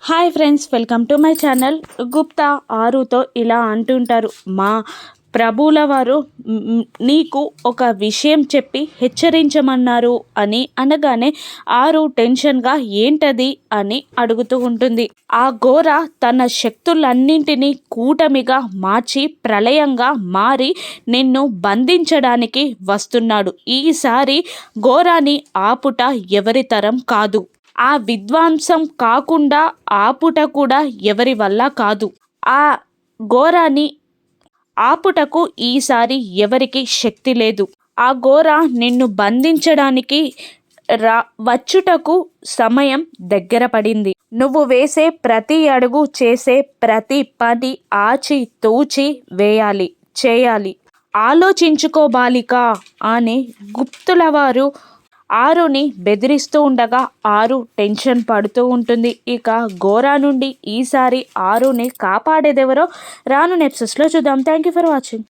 Hi friends, welcome to my channel. Gupta ఆరుతో ఇలా అంటుంటారు, మా ప్రభువుల వారు నీకు ఒక విషయం చెప్పి హెచ్చరించమన్నారు అని అనగానే ఆరు టెన్షన్గా ఏంటది అని అడుగుతూ ఉంటుంది. ఆ ఘోర తన శక్తులన్నింటినీ కూటమిగా మార్చి ప్రళయంగా మారి నిన్ను బంధించడానికి వస్తున్నాడు. ఈసారి ఘోరాన్ని ఆపుట ఎవరి తరం కాదు. ఆ విధ్వంసం కాకుండా ఆపుట కూడా ఎవరి వల్ల కాదు. ఆ ఘోరాన్ని ఆపుటకు ఈసారి ఎవరికి శక్తి లేదు. ఆ ఘోర నిన్ను బంధించడానికి వచ్చుటకు సమయం దగ్గర పడింది. నువ్వు వేసే ప్రతి అడుగు, చేసే ప్రతి పని ఆచి తూచి చేయాలి. ఆలోచించుకో బాలిక అని గుప్తుల వారు ఆరుని బెదిరిస్తూ ఉండగా ఆరు టెన్షన్ పడుతూ ఉంటుంది. ఇక ఘోరా నుండి ఈసారి ఆరుని కాపాడేదెవరో రాను ఎపిసోడ్స్లో చూద్దాం. Thank you for watching.